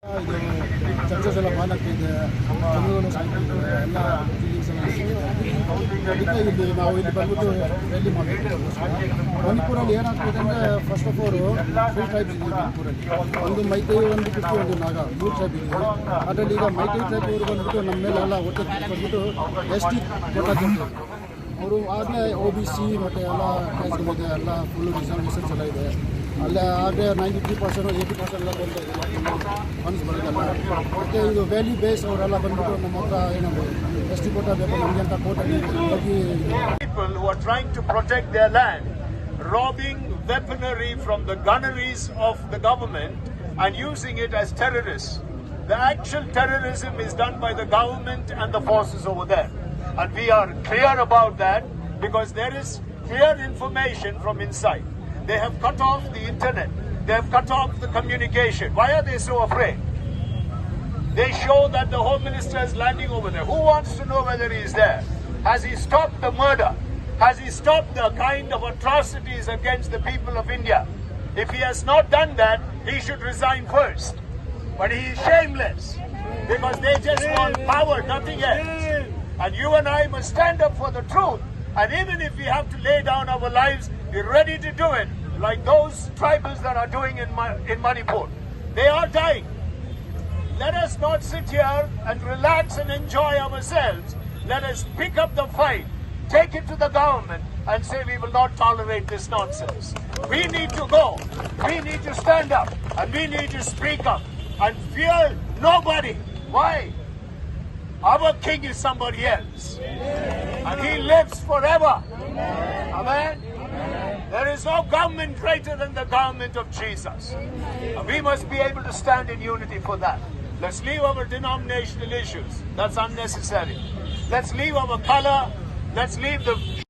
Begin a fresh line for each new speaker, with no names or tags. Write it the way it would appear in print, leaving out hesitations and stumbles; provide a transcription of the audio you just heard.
ಇದು ಚರ್ಚಸ್ ಎಲ್ಲ ಬಾಲ್ ಆಗ್ತಿದೆ, ಜನಗಳು ಸಾಯ್ತಿದೆ, ಎಲ್ಲ ಫೀಲಿಂಗ್ಸ್ ಎಲ್ಲ ಅದಕ್ಕೆ ಇಲ್ಲಿ ನಾವು ಇಲ್ಲಿ ಬಂದ್ಬಿಟ್ಟು ರ್ಯಾಲಿ ಮಾಡ್ತೀವಿ. ಮಣಿಪುರಲ್ಲಿ ಏನಾಗ್ತದೆ ಅಂದರೆ ಫಸ್ಟ್ ಆಫ್ ಆಲ್ 3 ಟ್ರೈಬ್ಸ್ ಇದೆ ಮಣಿಪುರಲ್ಲಿ. ಒಂದು ಮೈತೈ, ಒಂದು ಕುಕ್ಕಿ, ಒಂದು ನಾಗ, 3 ಟ್ರೈಬ್ ಇದೆ. ಅದರಲ್ಲಿ ಈಗ ಮೈತೈ ಟ್ರೈಬ್ ಅವರು ಬಂದ್ಬಿಟ್ಟು ನಮ್ಮ ಮೇಲೆಲ್ಲ ಒಟ್ಟು ಬಂದ್ಬಿಟ್ಟು ST ಕೊಟ್ಟಾಗಿರ್ತಾರೆ. ಅವರು ಆದಮೇಲೆ OBC ಮತ್ತು ಎಲ್ಲ ಕ್ಯಾಸ್ಟ್ಗಳಿದೆ, ಎಲ್ಲ ಫುಲ್ಲು ರಿಸರ್ವೇಷನ್ಸ್ ಎಲ್ಲ ಇದೆ. ಅಲ್ಲೇ ಆದರೆ 93% 80% ಎಲ್ಲ ಬಂದು ಫಂಡ್ಸ್ ಬರೋದಲ್ಲ. ಮತ್ತು ಇದು ವ್ಯಾಲಿ ಬೇಸ್ ಅವರೆಲ್ಲ ಬಂದ್ಬಿಟ್ಟು ನಮ್ಮ ಹತ್ರ ಏನದು ST ಕೋಟ ಬೇಕು ನಮಗೆ ಅಂತ ಕೋಟಲ್ಲಿ ಹೋಗಿ
people who are trying to protect their land, robbing weaponry from the gunneries of the government and using it as terrorists. The actual terrorism is done by the government and the forces over there. And we are clear about that because there is clear information from inside. They have cut off the internet. They have cut off the communication. Why are they so afraid? They show that the Home Minister is landing over there. Who wants to know whether he is there? Has he stopped the murder? Has he stopped the kind of atrocities against the people of India? If he has not done that, he should resign first. But he is shameless because they just want power, nothing else. And you and I must stand up for the truth. And even if we have to lay down our lives, we're ready to do it. Like those tribals that are doing in Manipur. They are dying. Let us not sit here and relax and enjoy ourselves. Let us pick up the fight, take it to the government and say we will not tolerate this nonsense. We need to go. We need to stand up and we need to speak up and fear nobody. Why? Our king is somebody else. And he lives forever. Amen. There is no government greater than the government of Jesus. And we must be able to stand in unity for that. Let's leave our denominational issues. That's unnecessary. Let's leave our color. Let's leave the